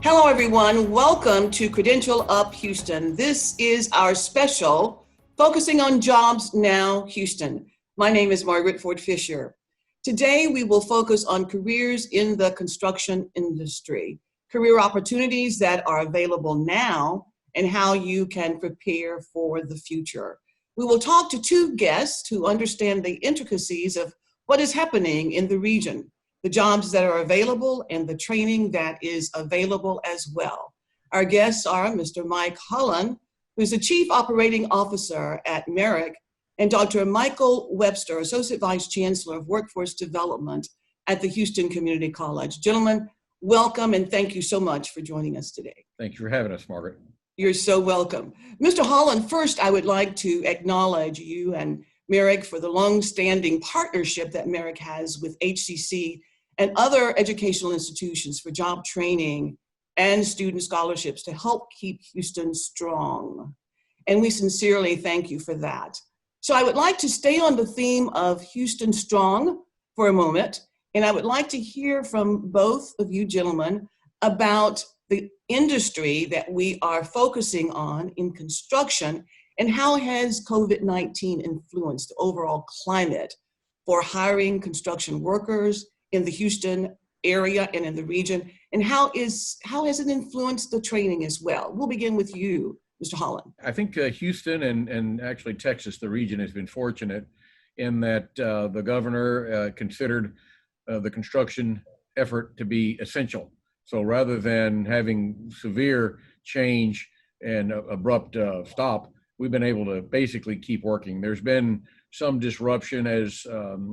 Hello, everyone. Welcome to Credential Up Houston. This is our special focusing on Jobs Now Houston. My name is Margaret Ford Fisher. Today, we will focus on careers in the construction industry, career opportunities that are available now, and how you can prepare for the future. We will talk to two guests who understand the intricacies of what is happening in the region, the jobs that are available, and the training that is available as well. Our guests are Mr. Mike Holland, who's the Chief Operating Officer at Marek, and Dr. Michael Webster, Associate Vice Chancellor of Workforce Development at the Houston Community College. Gentlemen, welcome and thank you so much for joining us today. Thank you for having us, Margaret. You're so welcome. Mr. Holland, first I would like to acknowledge you and Marek for the long-standing partnership that Marek has with HCC and other educational institutions for job training and student scholarships to help keep Houston strong. And we sincerely thank you for that. So I would like to stay on the theme of Houston Strong for a moment, and I would like to hear from both of you gentlemen about the industry that we are focusing on in construction and how has COVID-19 influenced the overall climate for hiring construction workers in the Houston area and in the region, and how has it influenced the training as well? We'll begin with you, Mr. Holland. I think Houston and actually Texas, the region, has been fortunate in that the governor considered the construction effort to be essential. So rather than having severe change and abrupt stop, we've been able to basically keep working. There's been some disruption as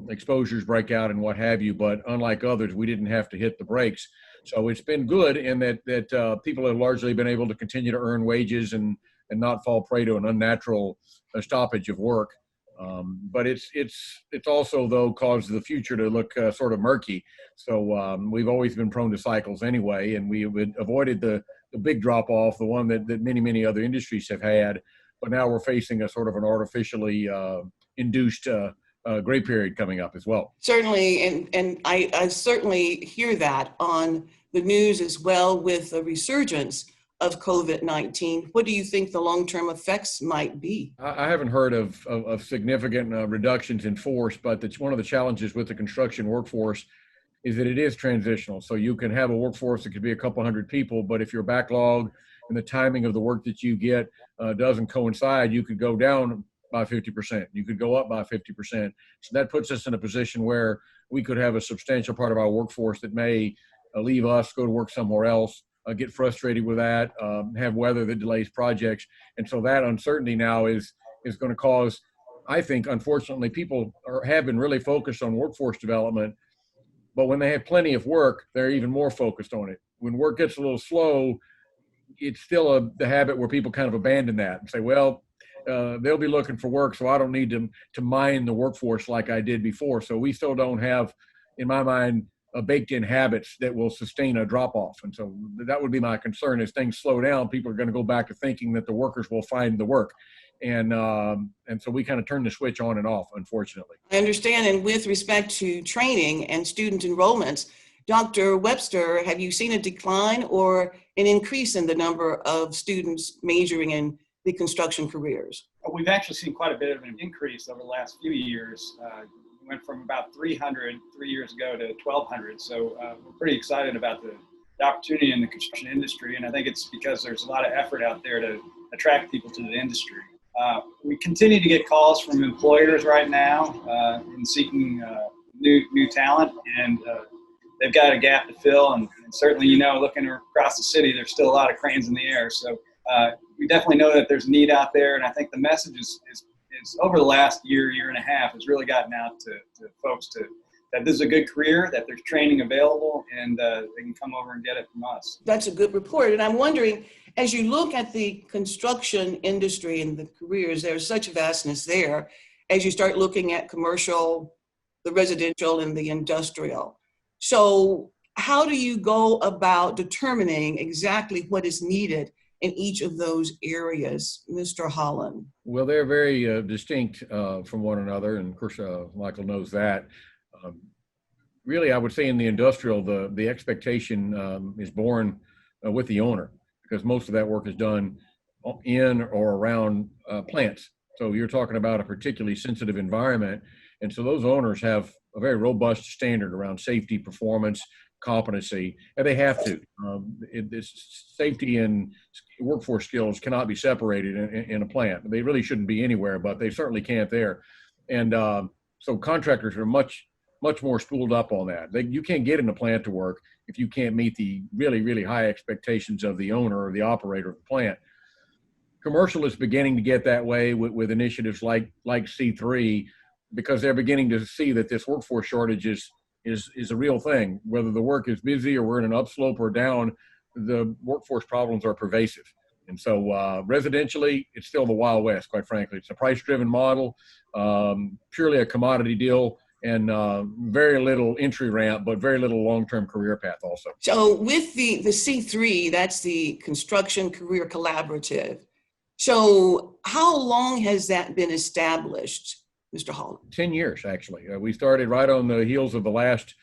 exposures break out and what have you, but unlike others, we didn't have to hit the brakes. So it's been good in that people have largely been able to continue to earn wages and not fall prey to an unnatural stoppage of work. But it's also, though, caused the future to look sort of murky. So we've always been prone to cycles anyway, and we avoided the big drop off, the one that many other industries have had. But now we're facing a sort of an artificially induced gray period coming up as well. Certainly, and I certainly hear that on the news as well with the resurgence of COVID-19. What do you think the long-term effects might be? I haven't heard of significant reductions in force, but that's one of the challenges with the construction workforce is that it is transitional. So you can have a workforce that could be a couple hundred people, but if your backlog and the timing of the work that you get doesn't coincide, you could go down by 50%. You could go up by 50%. So that puts us in a position where we could have a substantial part of our workforce that may leave us, go to work somewhere else, get frustrated with that, have weather that delays projects. And so that uncertainty now is going to cause, I think, unfortunately, people have been really focused on workforce development, but when they have plenty of work, they're even more focused on it. When work gets a little slow, it's still the habit where people kind of abandon that and say, well, they'll be looking for work, so I don't need to mine the workforce like I did before. So we still don't have, in my mind, baked-in habits that will sustain a drop-off. And so that would be my concern. As things slow down, people are going to go back to thinking that the workers will find the work. And so we kind of turn the switch on and off, unfortunately. I understand. And with respect to training and student enrollments, Dr. Webster, have you seen a decline or an increase in the number of students majoring in the construction careers? We've actually seen quite a bit of an increase over the last few years. We went from about 300 3 years ago to 1,200. So we're pretty excited about the opportunity in the construction industry. And I think it's because there's a lot of effort out there to attract people to the industry. We continue to get calls from employers right now in seeking new talent, and they've got a gap to fill. And certainly, looking across the city, there's still a lot of cranes in the air. So we definitely know that there's need out there, and I think the message is over the last year and a half has really gotten out to folks that this is a good career, that there's training available, and they can come over and get it from us. That's a good report. And I'm wondering, as you look at the construction industry and the careers, there's such vastness there. As you start looking at commercial, the residential, and the industrial. So how do you go about determining exactly what is needed in each of those areas, Mr. Holland? Well, they're very distinct from one another, and of course, Michael knows that. Really, I would say in the industrial, the expectation is born with the owner, because most of that work is done in or around plants. So you're talking about a particularly sensitive environment. And so those owners have a very robust standard around safety, performance, competency, and they have to. This safety and workforce skills cannot be separated in a plant. They really shouldn't be anywhere, but they certainly can't there. And so contractors are much more spooled up on that. You can't get in a plant to work if you can't meet the really, really high expectations of the owner or the operator of the plant. Commercial is beginning to get that way with initiatives like C3, because they're beginning to see that this workforce shortage is a real thing. Whether the work is busy or we're in an upslope or down, the workforce problems are pervasive. And so residentially, it's still the Wild West, quite frankly. It's a price-driven model, purely a commodity deal, and very little entry ramp, but very little long-term career path also. So with the C3, that's the Construction Career Collaborative. So how long has that been established, Mr. Holland? 10 years, actually. We started right on the heels of the last,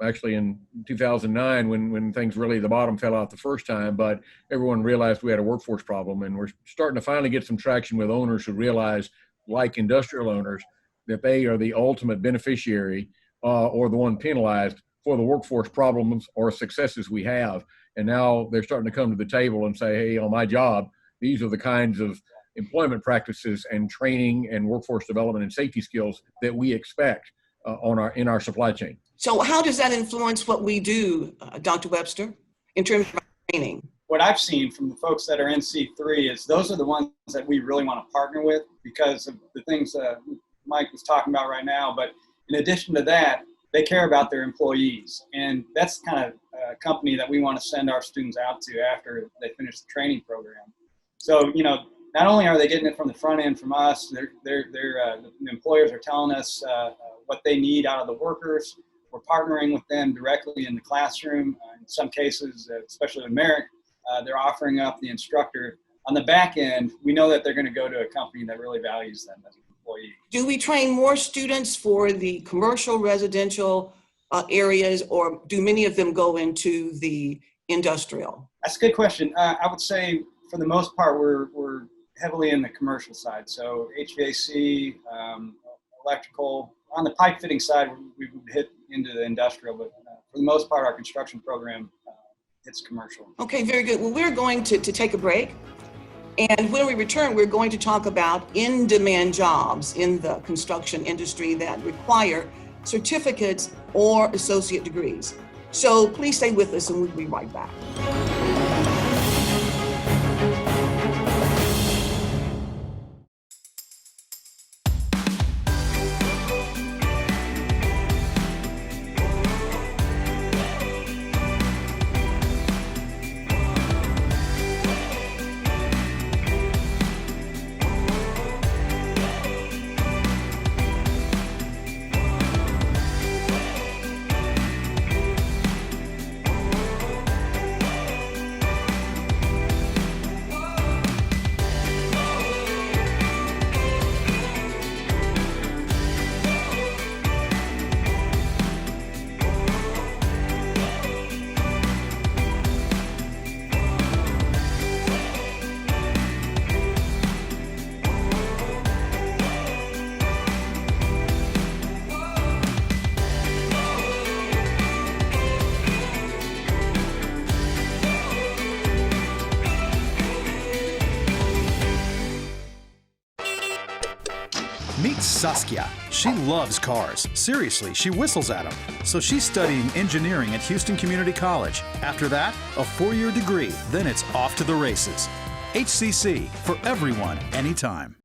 actually in 2009, when things really, the bottom fell out the first time, but everyone realized we had a workforce problem, and we're starting to finally get some traction with owners who realize, like industrial owners, that they are the ultimate beneficiary or the one penalized for the workforce problems or successes we have. And now they're starting to come to the table and say, hey, on my job, these are the kinds of employment practices and training and workforce development and safety skills that we expect in our supply chain. So how does that influence what we do, Dr. Webster, in terms of training? What I've seen from the folks that are in C3 is those are the ones that we really want to partner with because of the things Mike was talking about right now. But in addition to that, they care about their employees. And that's the kind of company that we want to send our students out to after they finish the training program. So, not only are they getting it from the front end from us, the employers are telling us what they need out of the workers. We're partnering with them directly in the classroom. In some cases, especially with Marek, they're offering up the instructor. On the back end, we know that they're going to go to a company that really values them as an employee. Do we train more students for the commercial, residential areas, or do many of them go into the industrial? That's a good question. I would say for the most part, we're heavily in the commercial side. So HVAC, electrical. On the pipe fitting side, we would hit into the industrial, but for the most part, our construction program hits commercial. Okay, very good. Well, we're going to take a break. And when we return, we're going to talk about in-demand jobs in the construction industry that require certificates or associate degrees. So please stay with us and we'll be right back. Meet Saskia. She loves cars. Seriously, she whistles at them. So she's studying engineering at Houston Community College. After that, a 4-year degree. Then it's off to the races. HCC, for everyone, anytime.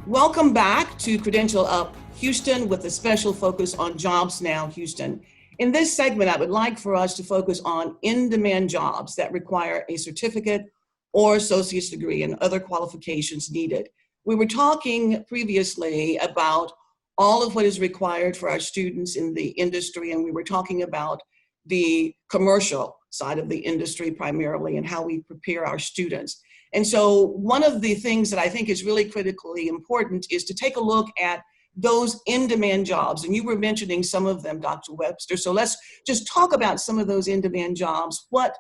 Welcome back to Credential Up Houston with a special focus on Jobs Now Houston. In this segment, I would like for us to focus on in-demand jobs that require a certificate or associate's degree and other qualifications needed. We were talking previously about all of what is required for our students in the industry, and we were talking about the commercial side of the industry primarily and how we prepare our students. And so one of the things that I think is really critically important is to take a look at those in-demand jobs, and you were mentioning some of them, Dr. Webster. So let's just talk about some of those in-demand jobs, what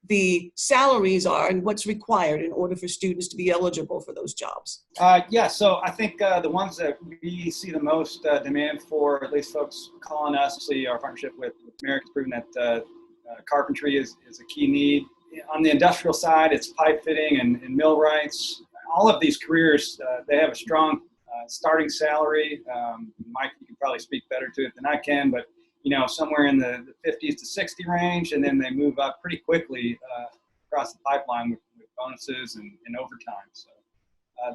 the salaries are and what's required in order for students to be eligible for those jobs. Yeah, so I think the ones that we see the most demand for, at least folks calling us, see our partnership with Marek has proven that carpentry is a key need. On the industrial side, it's pipe fitting and millwrights. All of these careers, they have a strong starting salary. Mike, you can probably speak better to it than I can, but somewhere in the 50s to 60 range, and then they move up pretty quickly across the pipeline with bonuses and overtime. So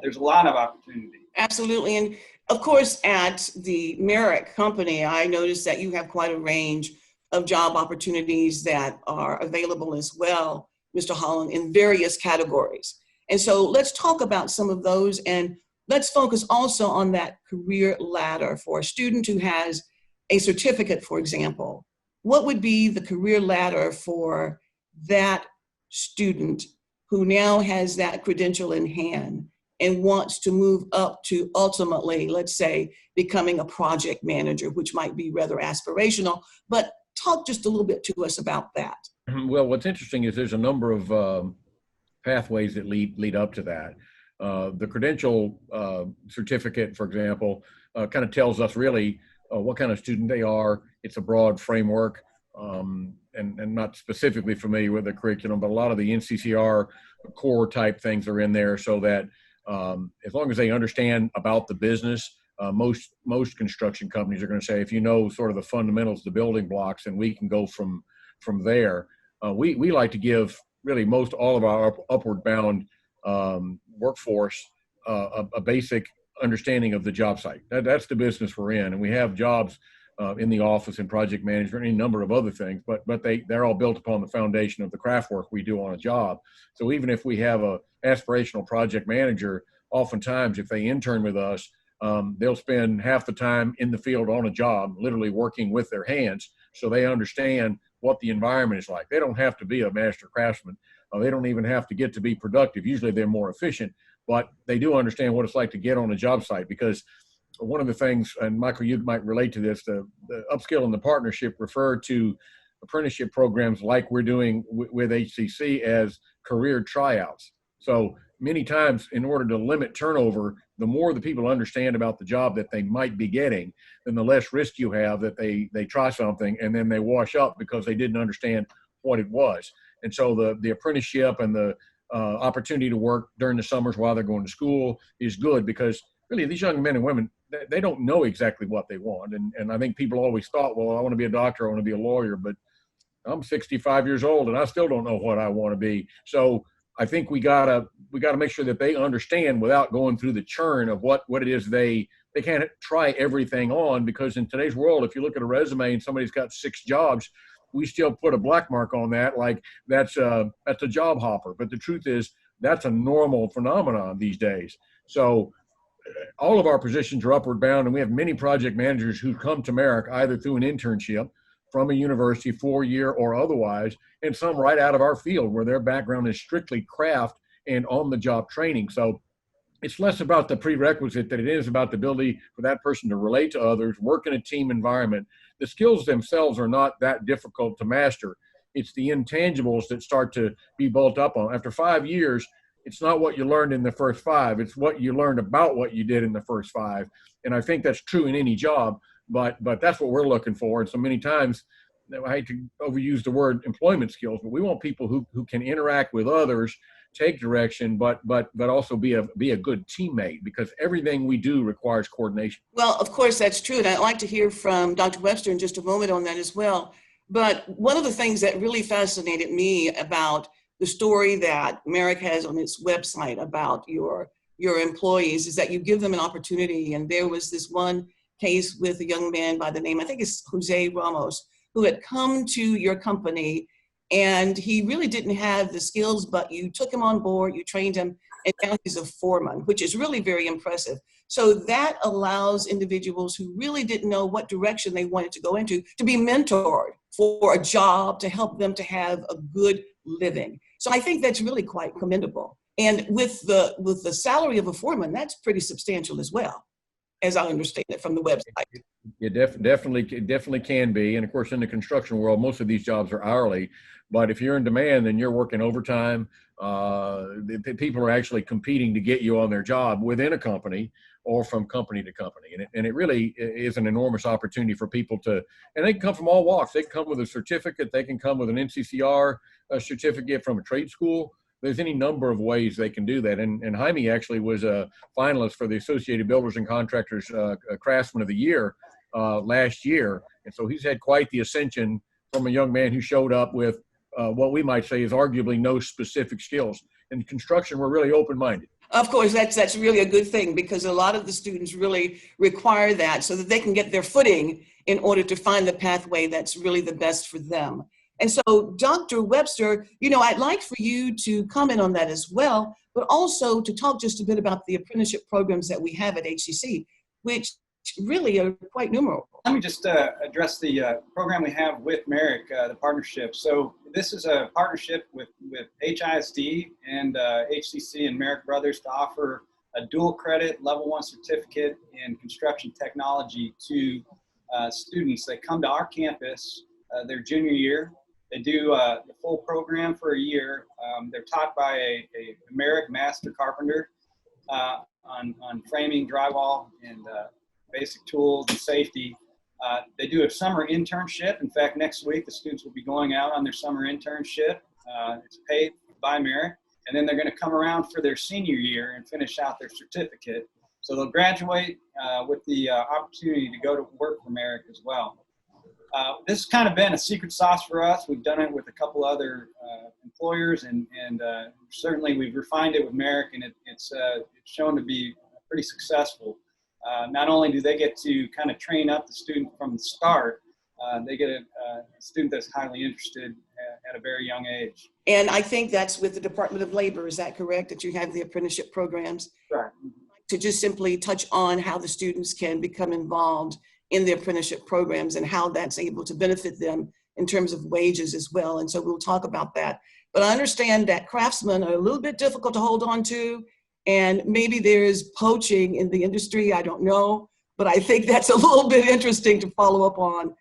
there's a lot of opportunity. Absolutely. And of course, at the Marek company, I noticed that you have quite a range of job opportunities that are available as well, Mr. Holland, in various categories. And so let's talk about some of those, and let's focus also on that career ladder for a student who has a certificate, for example. What would be the career ladder for that student who now has that credential in hand and wants to move up to ultimately, let's say, becoming a project manager, which might be rather aspirational, but talk just a little bit to us about that. Well, what's interesting is there's a number of pathways that lead up to that. The credential certificate, for example, kind of tells us really what kind of student they are. It's a broad framework, and not specifically familiar with the curriculum, but a lot of the NCCR core type things are in there, so that as long as they understand about the business, most construction companies are going to say, if you know sort of the fundamentals, the building blocks, and we can go from there. We like to give really most all of our upward bound workforce a basic understanding of the job site. That's the business we're in, and we have jobs in the office and project management, any number of other things, but they're all built upon the foundation of the craft work we do on a job. So even if we have a aspirational project manager, oftentimes if they intern with us, they'll spend half the time in the field on a job, literally working with their hands, so they understand what the environment is like. They don't have to be a master craftsman. They don't even have to get to be productive. Usually they're more efficient, but they do understand what it's like to get on a job site, because one of the things, and Michael, you might relate to this, the upskill and the partnership refer to apprenticeship programs like we're doing with HCC as career tryouts. So many times, in order to limit turnover, the more the people understand about the job that they might be getting, then the less risk you have that they try something and then they wash up because they didn't understand what it was. And so the apprenticeship and the opportunity to work during the summers while they're going to school is good, because really these young men and women, they don't know exactly what they want. And I think people always thought, well, I want to be a doctor, I want to be a lawyer, but I'm 65 years old and I still don't know what I want to be. So I think we gotta make sure that they understand without going through the churn of what it is they can't try everything on, because in today's world, if you look at a resume and somebody's got 6 jobs, we still put a black mark on that, like that's a job hopper. But the truth is that's a normal phenomenon these days. So all of our positions are upward bound, and we have many project managers who come to Marek either through an internship from a university, 4-year or otherwise, and some right out of our field where their background is strictly craft and on-the-job training. So it's less about the prerequisite than it is about the ability for that person to relate to others, work in a team environment. The skills themselves are not that difficult to master. It's the intangibles that start to be built up on. After 5 years, it's not what you learned in the first 5, it's what you learned about what you did in the first 5. And I think that's true in any job, but that's what we're looking for. And so many times, I hate to overuse the word employment skills, but we want people who can interact with others, take direction, but also be a good teammate, because everything we do requires coordination. Well, of course, that's true. And I'd like to hear from Dr. Webster in just a moment on that as well. But one of the things that really fascinated me about the story that Marek has on its website about your employees is that you give them an opportunity. And there was this one case with a young man by the name, I think it's Jose Ramos, who had come to your company, and he really didn't have the skills, but you took him on board, you trained him, and now he's a foreman, which is really very impressive. So that allows individuals who really didn't know what direction they wanted to go into to be mentored for a job to help them to have a good living. So I think that's really quite commendable. And with the salary of a foreman, that's pretty substantial as well. as I understand it from the website. It definitely can be. And of course, in the construction world, most of these jobs are hourly. But if you're in demand, then you're working overtime. The people are actually competing to get you on their job within a company or from company to company. And it really is an enormous opportunity for people to, and they can come from all walks. They can come with a certificate. They can come with an NCCR certificate from a trade school. There's any number of ways they can do that. And Jaime actually was a finalist for the Associated Builders and Contractors Craftsman of the Year last year. And so he's had quite the ascension from a young man who showed up with what we might say is arguably no specific skills. In construction, we're really open-minded. Of course, that's really a good thing, because a lot of the students really require that so that they can get their footing in order to find the pathway that's really the best for them. And so, Dr. Webster, I'd like for you to comment on that as well, but also to talk just a bit about the apprenticeship programs that we have at HCC, which really are quite numerous. Let me just address the program we have with Marek, the partnership. So this is a partnership with HISD and HCC and Marek Brothers to offer a dual credit level 1 certificate in construction technology to students that come to our campus their junior year. They do the full program for a year. They're taught by a Marek master carpenter on framing, drywall, and basic tools and safety. They do a summer internship. In fact, next week, the students will be going out on their summer internship. It's paid by Marek. And then they're going to come around for their senior year and finish out their certificate. So they'll graduate with the opportunity to go to work for Marek as well. This has kind of been a secret sauce for us. We've done it with a couple other employers, and certainly we've refined it with Marek, and it's shown to be pretty successful. Not only do they get to kind of train up the student from the start, they get a student that's highly interested at a very young age. And I think that's with the Department of Labor. Is that correct, that you have the apprenticeship programs? Right. To just simply touch on how the students can become involved in the apprenticeship programs and how that's able to benefit them in terms of wages as well. And so we'll talk about that. But I understand that craftsmen are a little bit difficult to hold on to, and maybe there's poaching in the industry, I don't know, but I think that's a little bit interesting to follow up on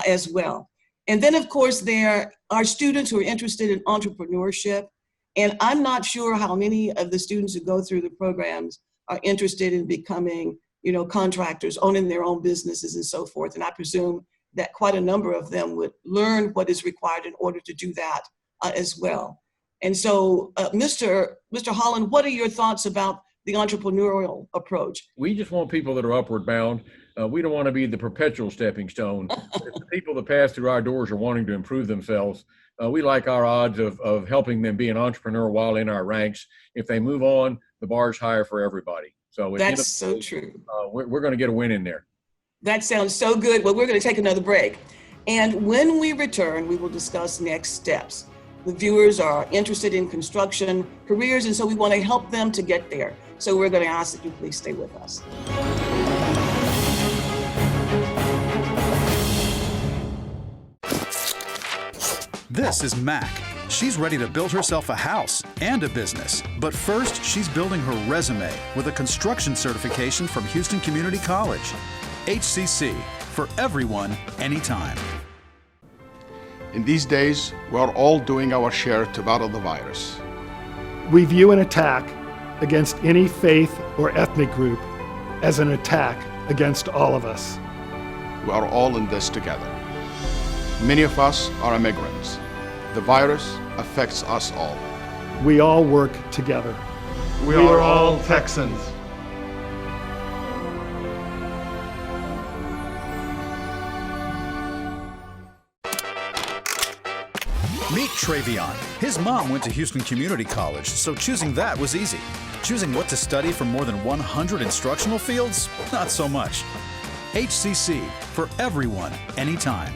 as well. And then of course, there are students who are interested in entrepreneurship, and I'm not sure how many of the students who go through the programs are interested in becoming contractors, owning their own businesses and so forth. And I presume that quite a number of them would learn what is required in order to do that as well. And so, Mr. Holland, what are your thoughts about the entrepreneurial approach? We just want people that are upward bound. We don't want to be the perpetual stepping stone. If the people that pass through our doors are wanting to improve themselves, we like our odds of helping them be an entrepreneur while in our ranks. If they move on, the bar's higher for everybody. So that's so true. We're going to get a win in there. That sounds so good. Well, we're going to take another break. And when we return, we will discuss next steps. The viewers are interested in construction careers, and so we want to help them to get there. So we're going to ask that you please stay with us. This is Mac. She's ready to build herself a house and a business. But first, she's building her resume with a construction certification from Houston Community College. HCC, for everyone, anytime. In these days, we're all doing our share to battle the virus. We view an attack against any faith or ethnic group as an attack against all of us. We are all in this together. Many of us are immigrants. The virus affects us all. We all work together. We are all Texans. Meet Travion. His mom went to Houston Community College, so choosing that was easy. Choosing what to study from more than 100 instructional fields? Not so much. HCC, for everyone, anytime.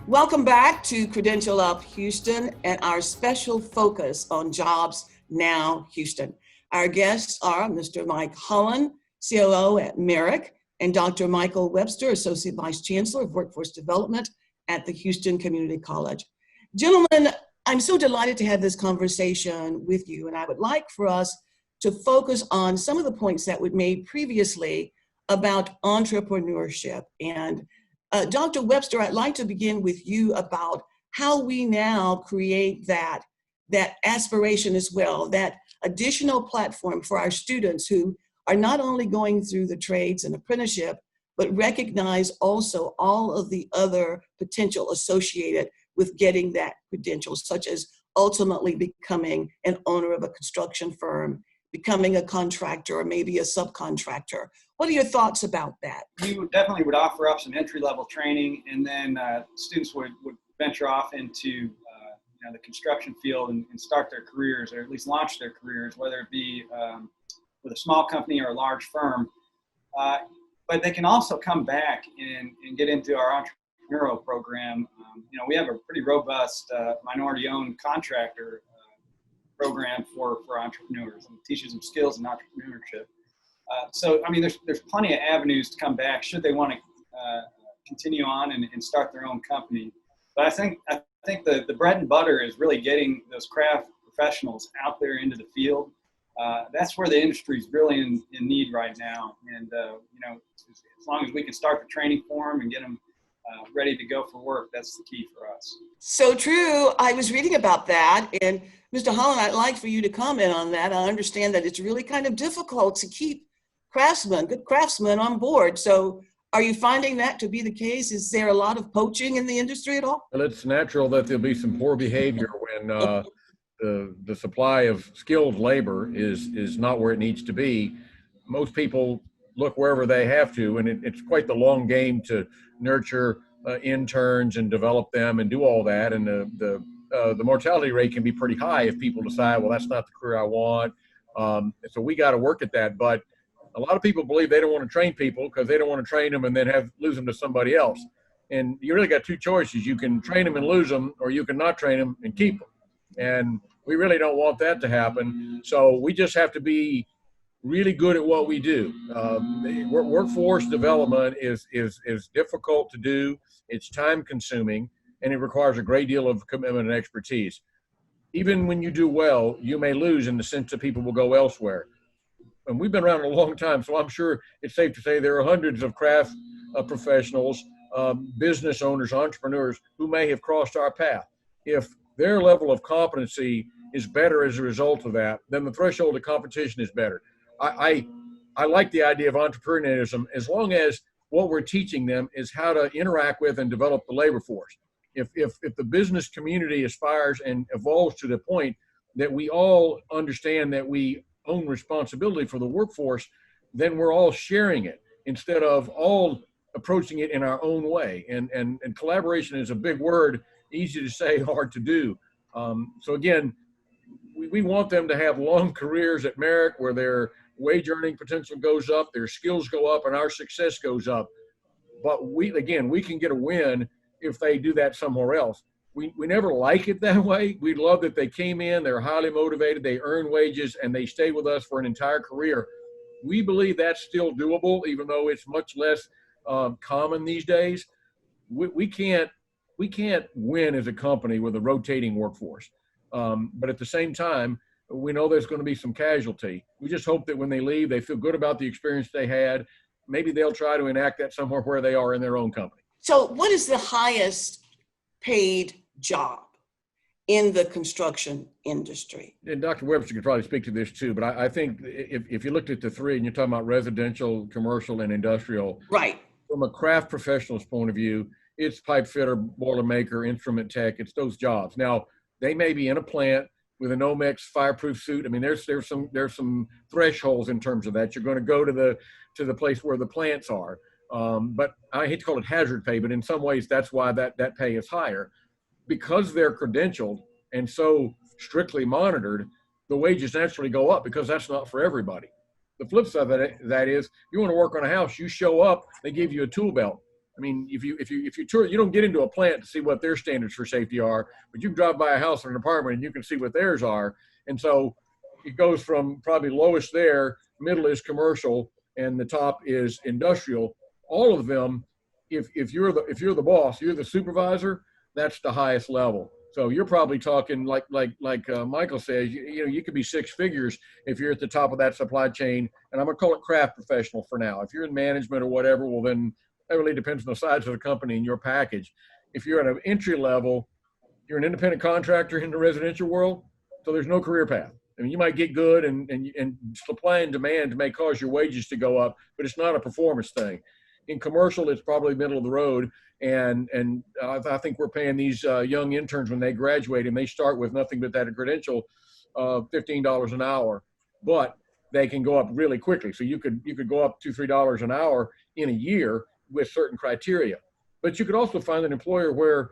Welcome back to Credential Up Houston and our special focus on Jobs Now Houston. Our guests are Mr. Mike Holland, COO at Marek, and Dr. Michael Webster, Associate Vice Chancellor of Workforce Development at the Houston Community College. Gentlemen, I'm so delighted to have this conversation with you, and I would like for us to focus on some of the points that were made previously about entrepreneurship. And Dr. Webster, I'd like to begin with you about how we now create that aspiration as well, that additional platform for our students who are not only going through the trades and apprenticeship, but recognize also all of the other potential associated with getting that credential, such as ultimately becoming an owner of a construction firm, becoming a contractor, or maybe a subcontractor. What are your thoughts about that? You definitely would offer up some entry-level training, and then students would venture off into the construction field and start their careers, or at least launch their careers, whether it be with a small company or a large firm. But they can also come back and get into our entrepreneurial program. We have a pretty robust minority-owned contractor program for entrepreneurs, and teaches them skills in entrepreneurship. So, I mean, there's plenty of avenues to come back should they want to continue on and start their own company. But I think the bread and butter is really getting those craft professionals out there into the field. That's where the industry is really in need right now. And, as long as we can start the training for them and get them ready to go for work, that's the key for us. So true. I was reading about that. And Mr. Holland, I'd like for you to comment on that. I understand that it's really kind of difficult to keep good craftsmen on board. So are you finding that to be the case? Is there a lot of poaching in the industry at all? Well, it's natural that there'll be some poor behavior when the supply of skilled labor is not where it needs to be. Most people look wherever they have to, and it's quite the long game to nurture interns and develop them and do all that. And the mortality rate can be pretty high if people decide, well, that's not the career I want. So we got to work at that. But a lot of people believe they don't want to train people because they don't want to train them and then lose them to somebody else. And you really got two choices. You can train them and lose them, or you can not train them and keep them. And we really don't want that to happen. So we just have to be really good at what we do. Workforce development is difficult to do. It's time consuming, and it requires a great deal of commitment and expertise. Even when you do well, you may lose in the sense that people will go elsewhere. And we've been around a long time, so I'm sure it's safe to say there are hundreds of craft professionals, business owners, entrepreneurs who may have crossed our path. If their level of competency is better as a result of that, then the threshold of competition is better. I like the idea of entrepreneurialism as long as what we're teaching them is how to interact with and develop the labor force. If the business community aspires and evolves to the point that we all understand that we own responsibility for the workforce, then we're all sharing it instead of all approaching it in our own way. And collaboration is a big word, easy to say, hard to do. So again, we want them to have long careers at Marek where their wage earning potential goes up, their skills go up, and our success goes up. But we can get a win if they do that somewhere else. We never like it that way. We love that they came in, they're highly motivated, they earn wages, and they stay with us for an entire career. We believe that's still doable, even though it's much less common these days. We can't win as a company with a rotating workforce. But at the same time, we know there's going to be some casualty. We just hope that when they leave, they feel good about the experience they had. Maybe they'll try to enact that somewhere where they are in their own company. So what is the highest paid job in the construction industry? And Dr. Webster could probably speak to this too, but I think if you looked at the three and you're talking about residential, commercial, and industrial, right? From a craft professional's point of view, it's pipe fitter, boiler maker, instrument tech, it's those jobs. Now, they may be in a plant with an Omex fireproof suit. I mean, there's some thresholds in terms of that. You're going to go to the place where the plants are. But I hate to call it hazard pay, but in some ways that's why that pay is higher. Because they're credentialed and so strictly monitored, the wages naturally go up because that's not for everybody. The flip side of that is, you want to work on a house, you show up, they give you a tool belt. I mean, if you tour, you don't get into a plant to see what their standards for safety are, but you can drive by a house or an apartment and you can see what theirs are. And so it goes from probably lowest there, middle is commercial, and the top is industrial. All of them, if you're the boss, you're the supervisor, that's the highest level. So you're probably talking like Michael says, you could be six figures if you're at the top of that supply chain. And I'm going to call it craft professional for now. If you're in management or whatever, well, then that really depends on the size of the company and your package. If you're at an entry level, you're an independent contractor in the residential world, so there's no career path. I mean, you might get good and supply and demand may cause your wages to go up, but it's not a performance thing. In commercial, it's probably middle of the road. And I think we're paying these young interns when they graduate and they start with nothing but that credential, $15 an hour, but they can go up really quickly. So you could go up $2, $3 an hour in a year with certain criteria. But you could also find an employer where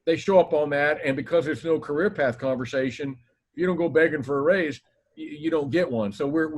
they show up on that, and because there's no career path conversation, if you don't go begging for a raise, you don't get one. So we're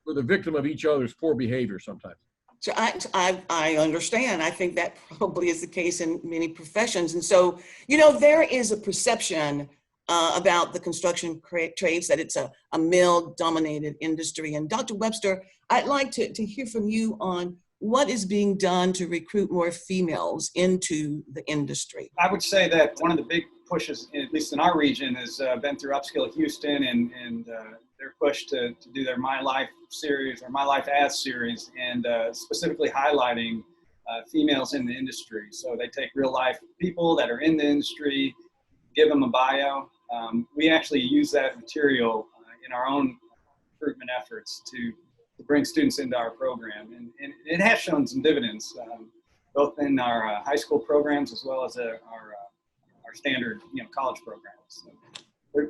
the victim of each other's poor behavior sometimes. So I understand. I think that probably is the case in many professions. And so, there is a perception about the construction trades that it's a male-dominated industry. And Dr. Webster, I'd like to hear from you on what is being done to recruit more females into the industry. I would say that one of the big pushes, at least in our region, has been through Upskill Houston and their push to do their My Life series or My Life As series, and specifically highlighting females in the industry. So they take real life people that are in the industry, give them a bio. We actually use that material in our own recruitment efforts to bring students into our program. And it has shown some dividends, both in our high school programs as well as our standard college programs. So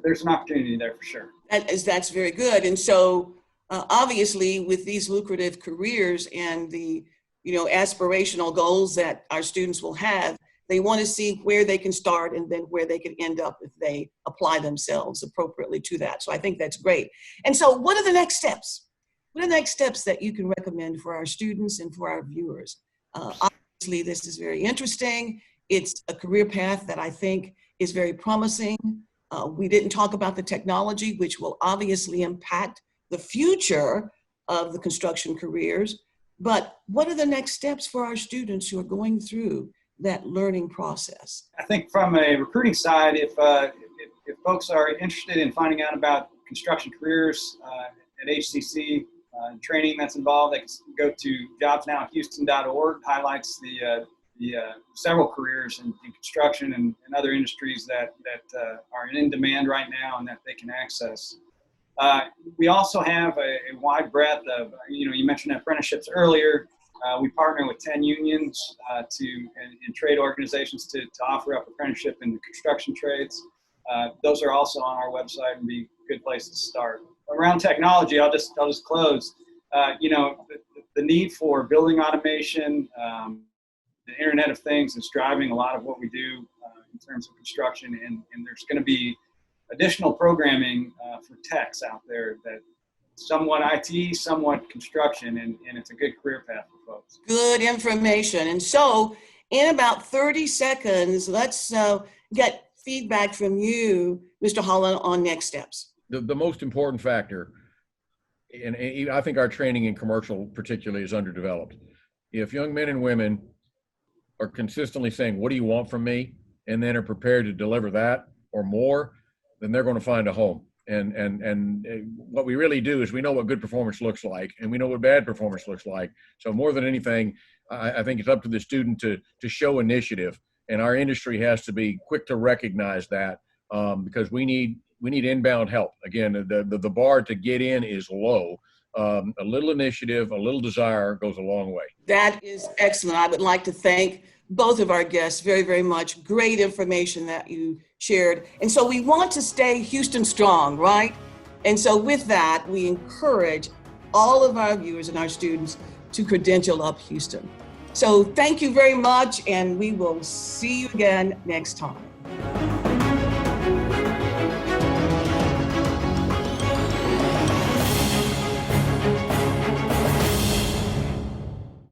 there's an opportunity there for sure. That's very good. And so obviously with these lucrative careers and the aspirational goals that our students will have, they want to see where they can start and then where they can end up if they apply themselves appropriately to that. So I think that's great. And so what are the next steps? What are the next steps that you can recommend for our students and for our viewers? Obviously, this is very interesting. It's a career path that I think is very promising. We didn't talk about the technology, which will obviously impact the future of the construction careers. But what are the next steps for our students who are going through that learning process? I think from a recruiting side, if folks are interested in finding out about construction careers at HCC, training that's involved, they can go to jobsnowhouston.org. Highlights the several careers in construction and other industries that are in demand right now and that they can access. We also have a wide breadth of, you mentioned apprenticeships earlier. We partner with 10 unions and trade organizations to offer up apprenticeship in the construction trades. Those are also on our website and be good places to start. Around technology, I'll just close. The need for building automation, the Internet of Things is driving a lot of what we do in terms of construction, and there's going to be additional programming for techs out there that somewhat IT, somewhat construction, and it's a good career path for folks. Good information. And so in about 30 seconds, let's get feedback from you, Mr. Holland, on next steps. The most important factor, and I think our training in commercial particularly is underdeveloped. If young men and women are consistently saying, what do you want from me? And then are prepared to deliver that or more, then they're going to find a home. And what we really do is we know what good performance looks like, and we know what bad performance looks like. So more than anything, I think it's up to the student to show initiative, and our industry has to be quick to recognize that because we need inbound help. Again, the bar to get in is low. A little initiative, a little desire goes a long way. That is excellent. I would like to thank both of our guests very, very much. Great information that you shared. And so we want to stay Houston strong, right? And so with that, we encourage all of our viewers and our students to Credential Up Houston. So thank you very much, and we will see you again next time.